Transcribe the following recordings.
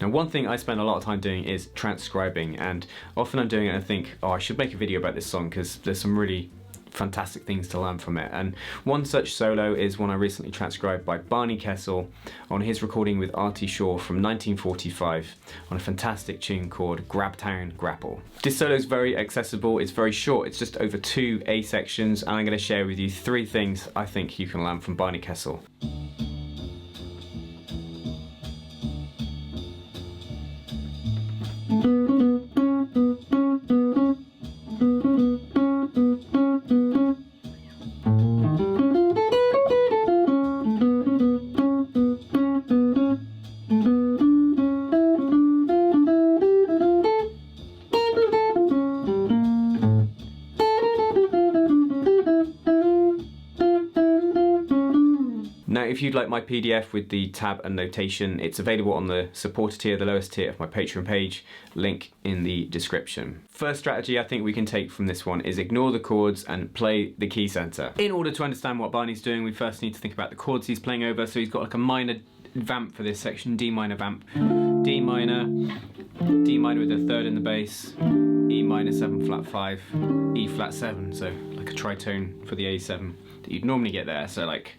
Now, one thing I spend a lot of time doing is transcribing, and often I'm doing it and I think, oh, I should make a video about this song because there's some really fantastic things to learn from it. And one such solo is one I recently transcribed by Barney Kessel on his recording with Artie Shaw from 1945 on a fantastic tune called Grabtown Grapple. This solo is very accessible, it's very short, it's just over 2 A sections, and I'm going to share with you 3 things I think you can learn from Barney Kessel. Now, if you'd like my PDF with the tab and notation, it's available on the supporter tier, the lowest tier of my Patreon page, link in the description. First strategy I think we can take from this one is ignore the chords and play the key center. In order to understand what Barney's doing, we first need to think about the chords he's playing over. So he's got like a minor vamp for this section, D minor vamp, D minor with a 3rd in the bass, E minor 7 flat 5, E flat 7, so like a tritone for the A7 that you'd normally get there, so like.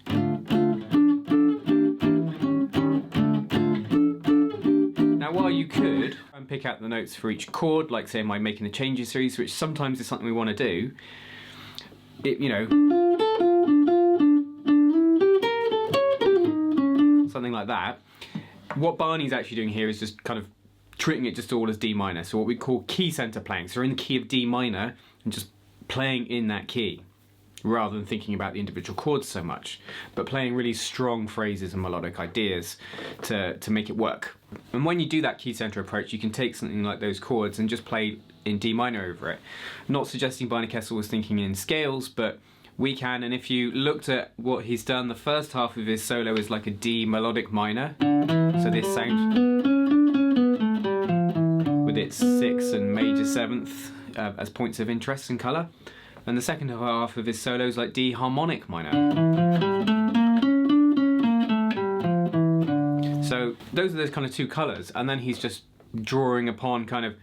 Now, while you could and pick out the notes for each chord, like say my Making the Changes series, which sometimes is something we want to do, you know, something like that. What Barney's actually doing here is just kind of treating it just all as D minor, so what we call key center playing. So we're in the key of D minor and just playing in that key, rather than thinking about the individual chords so much, but playing really strong phrases and melodic ideas to make it work. And when you do that key center approach, you can take something like those chords and just play in D minor over it. Not suggesting Barney Kessel was thinking in scales, but we can, and if you looked at what he's done, the first half of his solo is like a D melodic minor, so this sound with its 6th and major 7th as points of interest and colour. And the second half of his solo is like D harmonic minor. So those are those kind of 2 colours, and then he's just drawing upon kind of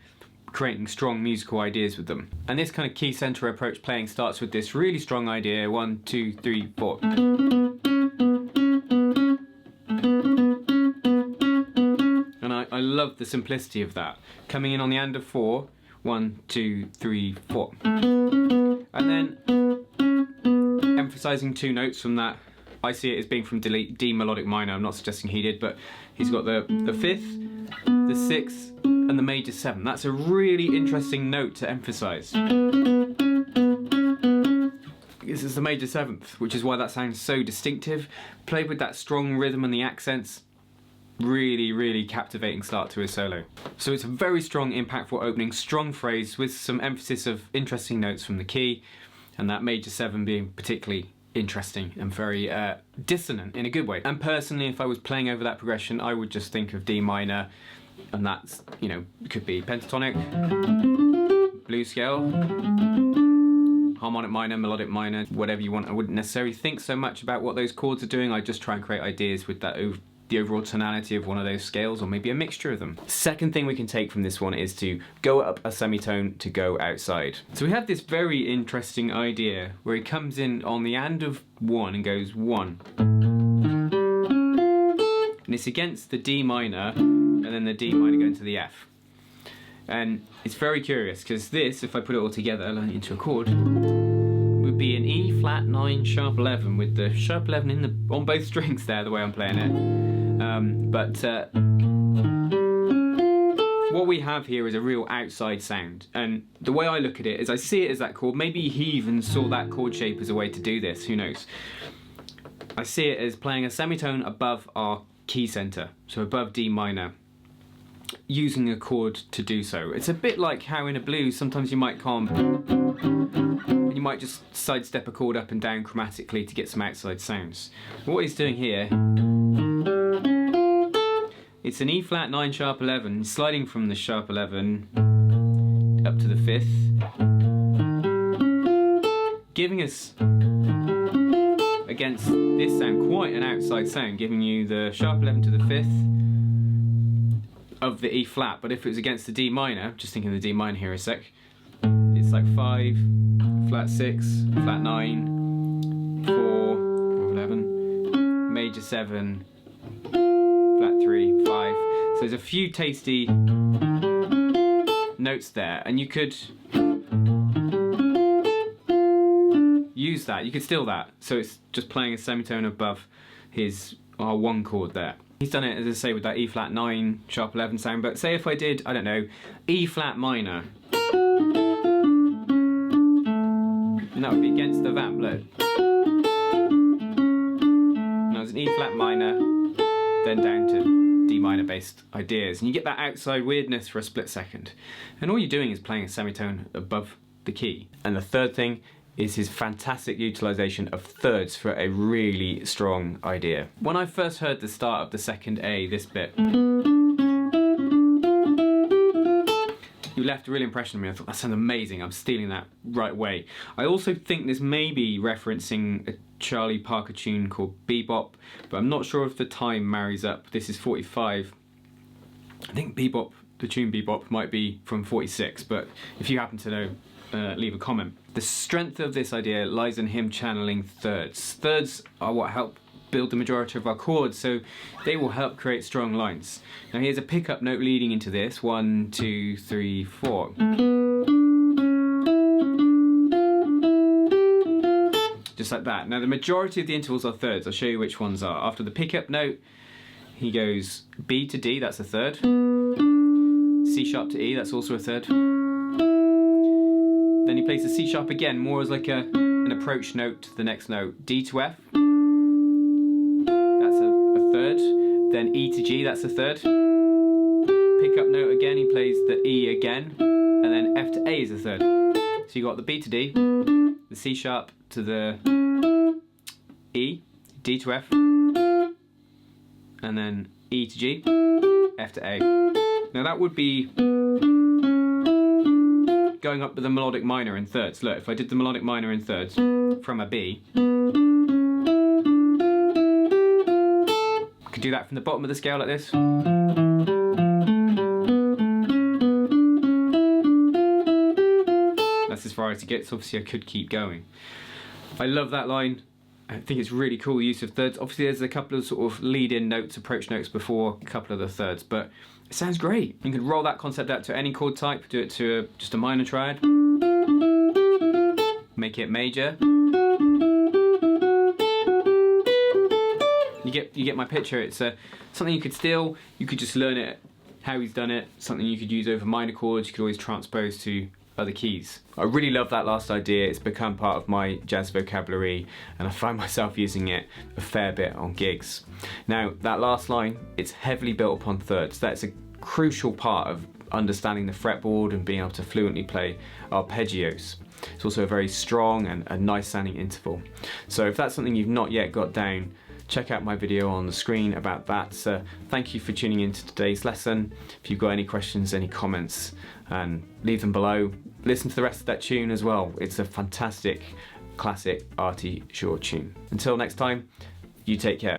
creating strong musical ideas with them. And this kind of key centre approach playing starts with this really strong idea, 1, 2, 3, 4. And I love the simplicity of that. Coming in on the end of 4, 1, 2, 3, 4. And then emphasising 2 notes from that. I see it as being from D melodic minor. I'm not suggesting he did, but he's got the 5th, the 6th, and the major 7. That's a really interesting note to emphasise. This is the major 7th, which is why that sounds so distinctive. Played with that strong rhythm and the accents. Really, really captivating start to his solo. So it's a very strong, impactful opening, strong phrase with some emphasis of interesting notes from the key, and that major 7 being particularly interesting and very dissonant in a good way. And personally, if I was playing over that progression, I would just think of D minor, and that's, you know, it could be pentatonic, blues scale, harmonic minor, melodic minor, whatever you want. I wouldn't necessarily think so much about what those chords are doing. I just try and create ideas with that the overall tonality of one of those scales, or maybe a mixture of them. Second thing we can take from this one is to go up a semitone to go outside. So we have this very interesting idea where he comes in on the and of 1 and goes 1. And it's against the D minor, and then the D minor going to the F. And it's very curious, because this, if I put it all together into a chord, would be an E flat 9 sharp 11 with the sharp 11 on both strings there, the way I'm playing it. What we have here is a real outside sound, and the way I look at it is I see it as that chord. Maybe he even saw that chord shape as a way to do this, who knows. I see it as playing a semitone above our key center, so above D minor, using a chord to do so. It's a bit like how in a blues sometimes you might and you might just sidestep a chord up and down chromatically to get some outside sounds. What he's doing here, it's an E flat 9 sharp 11, sliding from the sharp 11 up to the 5th, giving us, against this sound, quite an outside sound, giving you the sharp 11 to the 5th, of the E flat, but if it was against the D minor, just thinking the D minor here a sec, it's like 5, flat 6, flat 9, 4, or 11, major 7, flat 3, 5. So there's a few tasty notes there, and you could use that, you could steal that, so it's just playing a semitone above his R1 chord there. He's done it, as I say, with that E flat 9, sharp 11 sound, but say if I did, I don't know, E flat minor, and that would be against the vamp, look. Now it's an E flat minor, then down to D minor based ideas, and you get that outside weirdness for a split second. And all you're doing is playing a semitone above the key. And the third thing is his fantastic utilisation of thirds for a really strong idea. When I first heard the start of the second A, this bit, you left a real impression on me. I thought, that sounds amazing, I'm stealing that right away. I also think this may be referencing a Charlie Parker tune called Bebop, but I'm not sure if the time marries up. This is 45. I think Bebop, the tune Bebop, might be from 46, but if you happen to know, leave a comment. The strength of this idea lies in him channeling thirds. Thirds are what help build the majority of our chords, so they will help create strong lines. Now here's a pickup note leading into this, 1, 2, 3, 4. Just like that. Now the majority of the intervals are thirds. I'll show you which ones are. After the pickup note, he goes B to D, that's a third. C sharp to E, that's also a third. Then he plays the C sharp again, more as like an approach note to the next note. D to F, that's a third. Then E to G, that's a third. Pickup note again, he plays the E again. And then F to A is a third. So you got the B to D, the C sharp to the E, D to F, and then E to G, F to A. Now that would be going up with the melodic minor in thirds. Look, if I did the melodic minor in thirds from a B, I could do that from the bottom of the scale like this. That's as far as it gets. Obviously I could keep going. I love that line. I think it's really cool use of thirds. Obviously there's a couple of sort of lead-in notes, approach notes before a couple of the thirds, but it sounds great. You can roll that concept out to any chord type, do it to just a minor triad, make it major. You get my picture. It's something you could steal, you could just learn it, how he's done it, something you could use over minor chords, you could always transpose to other keys. I really love that last idea. It's become part of my jazz vocabulary and I find myself using it a fair bit on gigs. Now that last line, it's heavily built upon thirds. That's a crucial part of understanding the fretboard and being able to fluently play arpeggios. It's also a very strong and a nice sounding interval. So if that's something you've not yet got down, check out my video on the screen about that. So thank you for tuning in to today's lesson. If you've got any questions, any comments, and leave them below. Listen to the rest of that tune as well. It's a fantastic, classic, arty, short tune. Until next time, you take care.